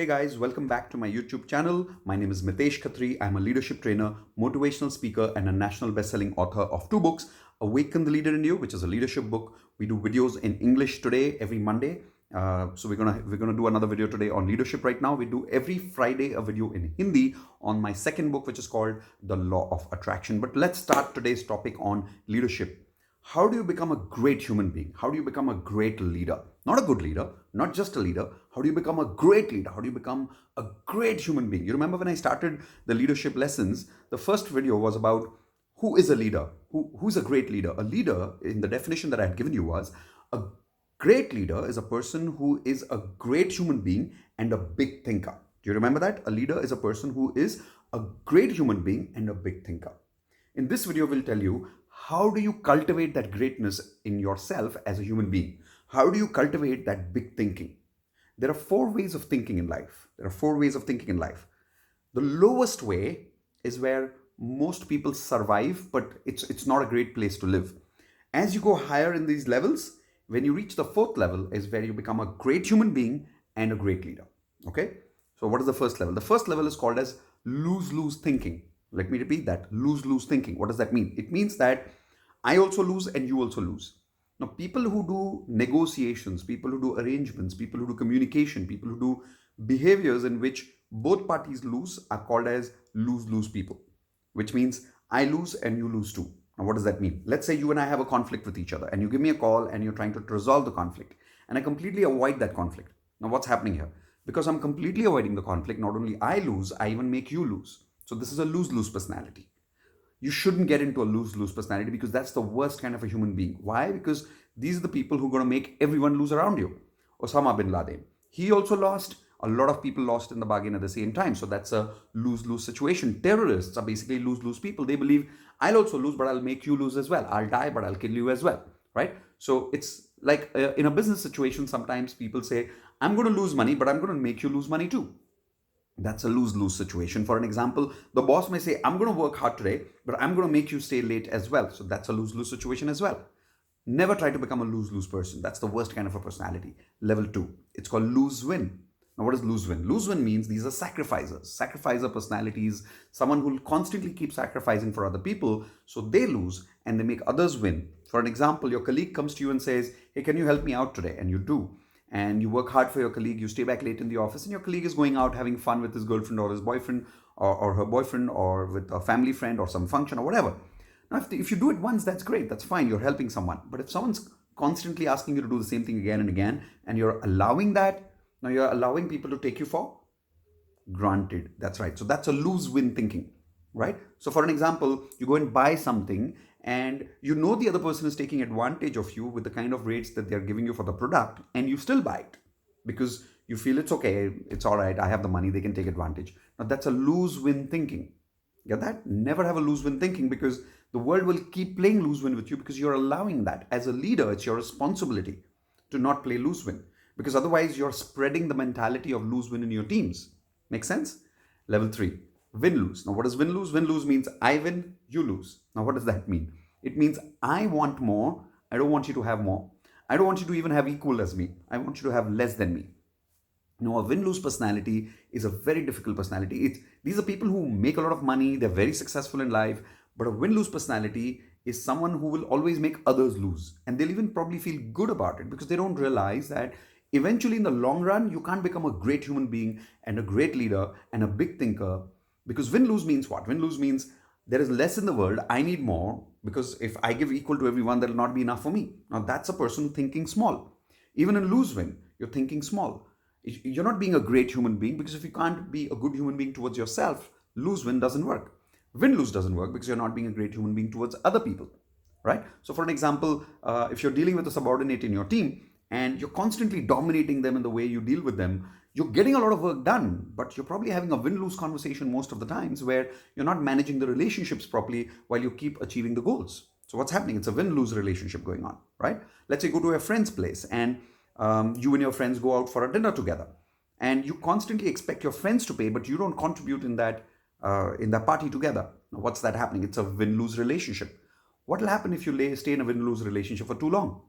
Hey guys, welcome back to my YouTube channel. My name is Mitesh Khatri. I'm a leadership trainer, motivational speaker, and a national best-selling author of two books, Awaken the Leader in You, which is a leadership book. We do videos in English today, every Monday. So we're gonna do another video today on leadership right now. We do every Friday a video in Hindi on my second book, which is called The Law of Attraction. But let's start today's topic on leadership. How do you become a great human being? How do you become a great leader? Not a good leader, not just a leader. How do you become a great leader? How do you become a great human being? You remember when I started the leadership lessons, the first video was about who is a leader? Who's a great leader? A leader, in the definition that I had given you, was a great leader is a person who is a great human being and a big thinker. Do you remember that? A leader is a person who is a great human being and a big thinker. In this video, we'll tell you how do you cultivate that greatness in yourself as a human being? How do you cultivate that big thinking? There are four ways of thinking in life. The lowest way is where most people survive, but it's not a great place to live. As you go higher in these levels, when you reach the fourth level is where you become a great human being and a great leader. Okay? So what is the first level? The first level is called as lose-lose thinking. Let me repeat that. Lose-lose thinking. What does that mean? It means that I also lose and you also lose. Now, people who do negotiations, people who do arrangements, people who do communication, people who do behaviors in which both parties lose are called as lose-lose people, which means I lose and you lose too. Now, what does that mean? Let's say you and I have a conflict with each other and you give me a call and you're trying to resolve the conflict and I completely avoid that conflict. Now, what's happening here? Because I'm completely avoiding the conflict, not only I lose, I even make you lose. So this is a lose-lose personality. You shouldn't get into a lose-lose personality because that's the worst kind of a human being. Why? Because these are the people who are going to make everyone lose around you. Osama bin Laden, he also lost. A lot of people lost in the bargain at the same time. So that's a lose-lose situation. Terrorists are basically lose-lose people. They believe I'll also lose, but I'll make you lose as well. I'll die, but I'll kill you as well. Right? So it's like in a business situation, sometimes people say, I'm going to lose money, but I'm going to make you lose money too. That's a lose-lose situation. For an example, the boss may say, I'm going to work hard today, but I'm going to make you stay late as well. So that's a lose-lose situation as well. Never try to become a lose-lose person. That's the worst kind of a personality. Level 2. It's called lose-win. Now, what is lose-win? Lose-win means these are sacrificers. Sacrificer personalities, someone who will constantly keep sacrificing for other people, so they lose and they make others win. For an example, your colleague comes to you and says, hey, can you help me out today? And you do. And you work hard for your colleague, you stay back late in the office, and your colleague is going out having fun with his girlfriend or his boyfriend or her boyfriend or with a family friend or some function or whatever. Now, if you do it once, that's great, that's fine, you're helping someone. But if someone's constantly asking you to do the same thing again and again, and you're allowing that, now you're allowing people to take you for granted. That's right. So that's a lose-win thinking, right? So for an example, you go and buy something and you know the other person is taking advantage of you with the kind of rates that they're giving you for the product, and you still buy it because you feel it's okay, it's all right, I have the money, they can take advantage. Now that's a lose-win thinking. Get that? Never have a lose-win thinking, because the world will keep playing lose-win with you because you're allowing that. As a leader, it's your responsibility to not play lose-win, because otherwise you're spreading the mentality of lose-win in your teams. Make sense? Level 3, win-lose. Now, what is win-lose? Win-lose means I win, you lose. Now, what does that mean? It means I want more. I don't want you to have more. I don't want you to even have equal as me. I want you to have less than me. Now, a win-lose personality is a very difficult personality. These are people who make a lot of money. They're very successful in life. But a win-lose personality is someone who will always make others lose. And they'll even probably feel good about it because they don't realize that eventually in the long run, you can't become a great human being and a great leader and a big thinker. Because win-lose means what? Win-lose means there is less in the world. I need more, because if I give equal to everyone, that will not be enough for me. Now, that's a person thinking small. Even in lose-win, you're thinking small. You're not being a great human being, because if you can't be a good human being towards yourself, lose-win doesn't work. Win-lose doesn't work because you're not being a great human being towards other people, right? So for an example, if you're dealing with a subordinate in your team and you're constantly dominating them in the way you deal with them, you're getting a lot of work done, but you're probably having a win-lose conversation most of the times where you're not managing the relationships properly while you keep achieving the goals. So what's happening? It's a win-lose relationship going on, right? Let's say you go to a friend's place and you and your friends go out for a dinner together, and you constantly expect your friends to pay, but you don't contribute in that party together. Now, what's that happening? It's a win-lose relationship. What will happen if you stay in a win-lose relationship for too long?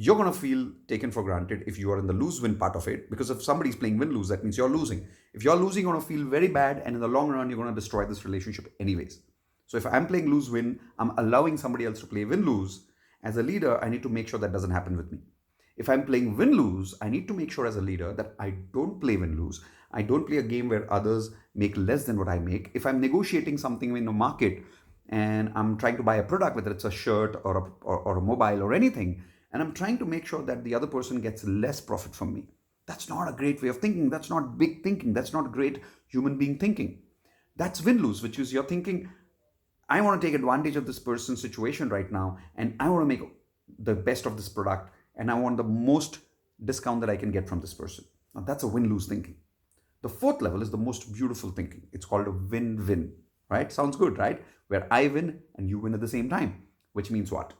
You're going to feel taken for granted if you are in the lose win part of it, because if somebody's playing win lose, that means you're losing. If you're losing, you're going to feel very bad, and in the long run, you're going to destroy this relationship anyways. So if I'm playing lose win, I'm allowing somebody else to play win lose. As a leader, I need to make sure that doesn't happen with me. If I'm playing win lose, I need to make sure as a leader that I don't play win lose. I don't play a game where others make less than what I make. If I'm negotiating something in the market and I'm trying to buy a product, whether it's a shirt or a mobile or anything, and I'm trying to make sure that the other person gets less profit from me, that's not a great way of thinking. That's not big thinking. That's not great human being thinking. That's win lose, which is you're thinking, I want to take advantage of this person's situation right now, and I want to make the best of this product, and I want the most discount that I can get from this person. Now, that's a win lose thinking. The fourth level is the most beautiful thinking. It's called a win win, right? Sounds good, right? Where I win and you win at the same time, which means what?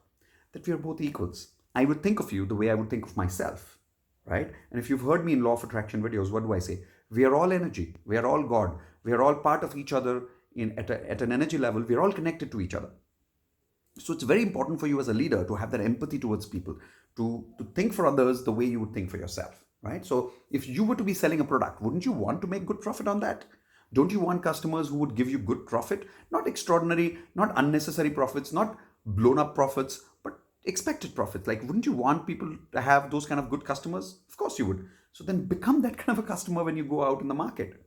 That we are both equals. I would think of you the way I would think of myself, right? And if you've heard me in law of attraction videos, what do I say? We are all energy. We are all God. We are all part of each other at an energy level. We are all connected to each other. So it's very important for you as a leader to have that empathy towards people, to think for others the way you would think for yourself, right? So if you were to be selling a product, wouldn't you want to make good profit on that? Don't you want customers who would give you good profit? Not extraordinary, not unnecessary profits, not blown up profits, but expected profits. Like, wouldn't you want people to have those kind of good customers? Of course you would. So then become that kind of a customer when you go out in the market.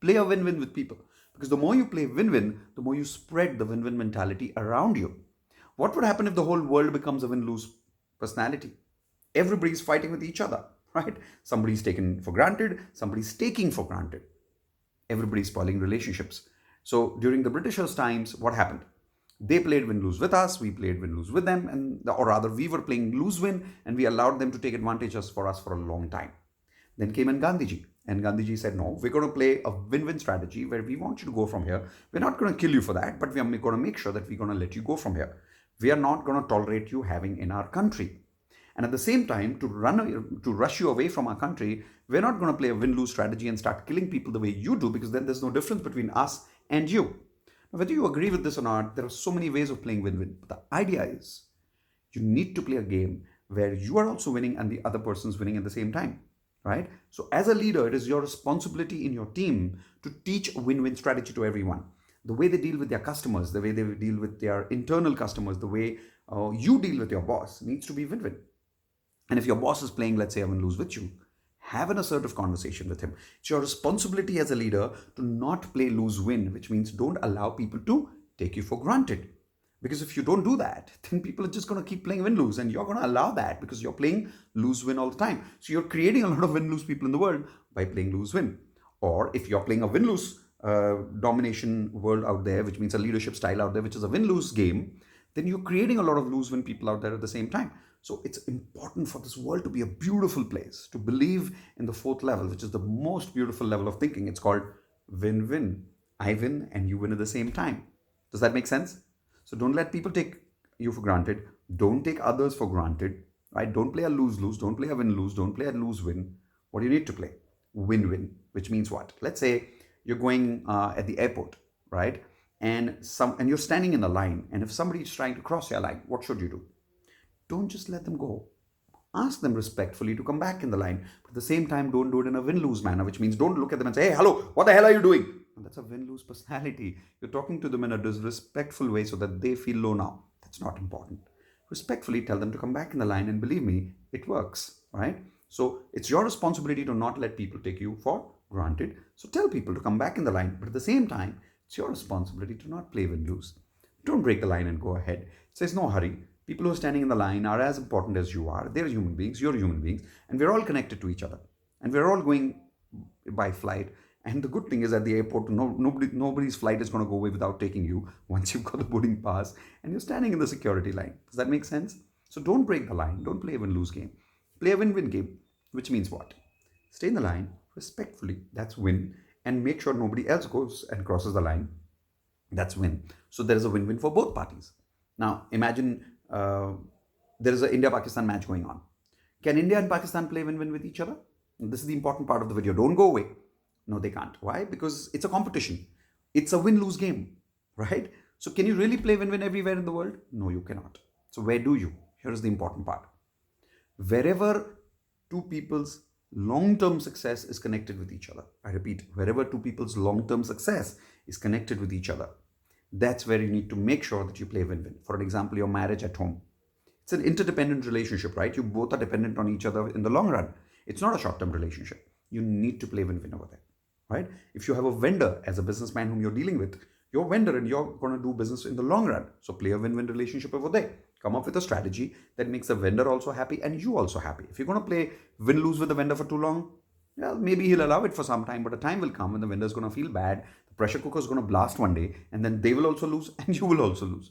Play a win-win with people. Because the more you play win-win, the more you spread the win-win mentality around you. What would happen if the whole world becomes a win-lose personality? Everybody's fighting with each other, right? Somebody's taken for granted, somebody's taking for granted. Everybody's spoiling relationships. So during the Britishers' times, what happened? They played win-lose with us, we played win-lose with them, or rather, we were playing lose-win, and we allowed them to take advantage of us for a long time. Then came in Gandhiji, and Gandhiji said, no, we're going to play a win-win strategy where we want you to go from here. We're not going to kill you for that, but we are going to make sure that we're going to let you go from here. We are not going to tolerate you having in our country. And at the same time, to rush you away from our country, we're not going to play a win-lose strategy and start killing people the way you do, because then there's no difference between us and you. Now, whether you agree with this or not, there are so many ways of playing win-win. But the idea is you need to play a game where you are also winning and the other person's winning at the same time, right? So as a leader, it is your responsibility in your team to teach a win-win strategy to everyone. The way they deal with their customers, the way they deal with their internal customers, the way you deal with your boss needs to be win-win. And if your boss is playing, let's say, win-lose with you, have an assertive conversation with him. It's your responsibility as a leader to not play lose-win, which means don't allow people to take you for granted. Because if you don't do that, then people are just going to keep playing win-lose, and you're going to allow that because you're playing lose-win all the time. So you're creating a lot of win-lose people in the world by playing lose-win. Or if you're playing a win-lose domination world out there, which means a leadership style out there, which is a win-lose game, then you're creating a lot of lose-win people out there at the same time. So it's important for this world to be a beautiful place, to believe in the fourth level, which is the most beautiful level of thinking. It's called win-win. I win and you win at the same time. Does that make sense? So don't let people take you for granted. Don't take others for granted, right? Don't play a lose-lose. Don't play a win-lose. Don't play a lose-win. What do you need to play? Win-win, which means what? Let's say you're going at the airport, right? And you're standing in a line, and if somebody is trying to cross your line, what should you do? Don't just let them go. Ask them respectfully to come back in the line. But at the same time, don't do it in a win-lose manner, which means don't look at them and say, hey, hello, what the hell are you doing? And that's a win-lose personality. You're talking to them in a disrespectful way so that they feel low now. That's not important. Respectfully tell them to come back in the line, and believe me, it works, right? So it's your responsibility to not let people take you for granted. So tell people to come back in the line. But at the same time, it's your responsibility to not play win-lose. Don't break the line and go ahead. It says no hurry. People who are standing in the line are as important as you are. They're human beings, you're human beings, and we're all connected to each other. And we're all going by flight. And the good thing is at the airport, nobody's flight is going to go away without taking you once you've got the boarding pass and you're standing in the security line. Does that make sense? So don't break the line. Don't play a win-lose game. Play a win-win game, which means what? Stay in the line respectfully. That's win. And make sure nobody else goes and crosses the line. That's win. So there is a win-win for both parties. Now, imagine there is an India-Pakistan match going on. Can India and Pakistan play win-win with each other? This is the important part of the video. Don't go away. No, they can't. Why? Because it's a competition. It's a win-lose game, right? So can you really play win-win everywhere in the world? No, you cannot. So where do you? Here is the important part. Wherever two people's long-term success is connected with each other, I repeat, wherever two people's long-term success is connected with each other, that's where you need to make sure that you play win-win. For an example, your marriage at home. It's an interdependent relationship, right? You both are dependent on each other in the long run. It's not a short-term relationship. You need to play win-win over there, right? If you have a vendor as a businessman whom you're dealing with, your vendor and you're going to do business in the long run. So play a win-win relationship over there. Come up with a strategy that makes the vendor also happy and you also happy. If you're going to play win-lose with the vendor for too long, well, maybe he'll allow it for some time, but a time will come when the vendor's going to feel bad. The pressure cooker is going to blast one day, and then they will also lose, and you will also lose.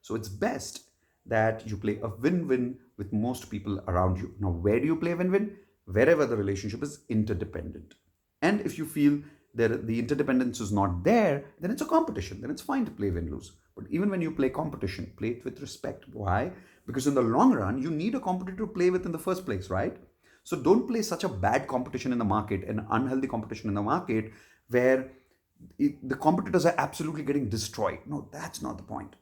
So it's best that you play a win-win with most people around you. Now, where do you play win-win? Wherever the relationship is interdependent. And if you feel that the interdependence is not there, then it's a competition. Then it's fine to play win-lose. But even when you play competition, play it with respect. Why? Because in the long run, you need a competitor to play with in the first place, right? So don't play such a bad competition in the market, an unhealthy competition in the market, where the competitors are absolutely getting destroyed. No, that's not the point.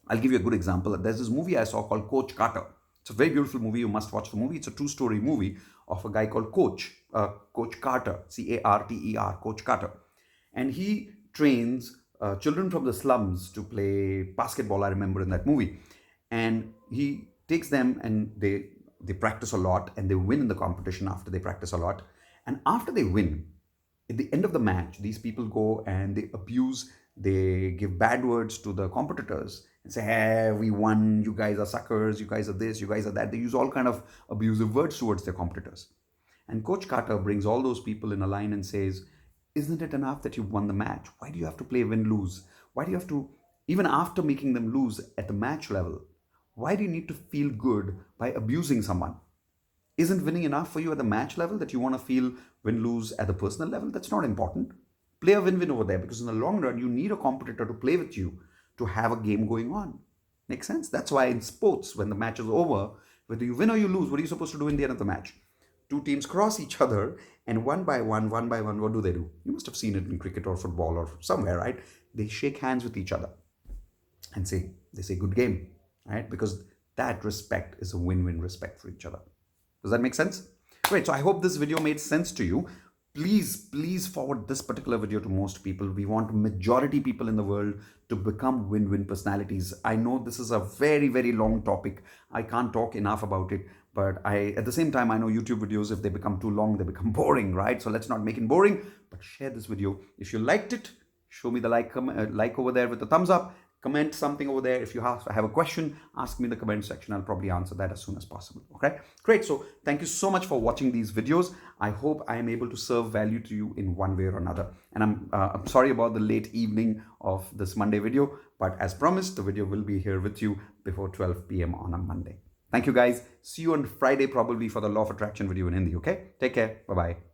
I'll give you a good example. There's this movie I saw called Coach Carter. It's a very beautiful movie. You must watch the movie. It's a true-story movie of a guy called Coach Carter, Carter, Coach Carter. And he trains children from the slums to play basketball, I remember in that movie. And he takes them and they practice a lot and they win in the competition after they practice a lot. And after they win, at the end of the match, these people go and they abuse, they give bad words to the competitors and say, hey, we won, you guys are suckers, you guys are this, you guys are that. They use all kind of abusive words towards their competitors. And Coach Carter brings all those people in a line and says, isn't it enough that you won the match? Why do you have to play win-lose? Why do you have to, even after making them lose at the match level, why do you need to feel good by abusing someone? Isn't winning enough for you at the match level that you want to feel win lose at the personal level? That's not important. Play a win win over there because in the long run, you need a competitor to play with you to have a game going on. Makes sense? That's why in sports, when the match is over, whether you win or you lose, what are you supposed to do in the end of the match? Two teams cross each other, and one by one, what do they do? You must have seen it in cricket or football or somewhere, right? They shake hands with each other and they say good game, right? Because that respect is a win-win respect for each other. Does that make sense? Great. So I hope this video made sense to you. Please forward this particular video to most people. We want majority people in the world to become win-win personalities. I know this is a very long topic. I can't talk enough about it, but at the same time, I know YouTube videos, if they become too long, they become boring, right? So let's not make it boring, but share this video. If you liked it, show me the like over there with the thumbs up. Comment something over there. If you have a question, ask me in the comment section. I'll probably answer that as soon as possible. Okay, great. So thank you so much for watching these videos. I hope I am able to serve value to you in one way or another. And I'm sorry about the late evening of this Monday video, but as promised, the video will be here with you before 12 p.m. on a Monday. Thank you guys. See you on Friday probably for the Law of Attraction video in Hindi. Okay, take care. Bye-bye.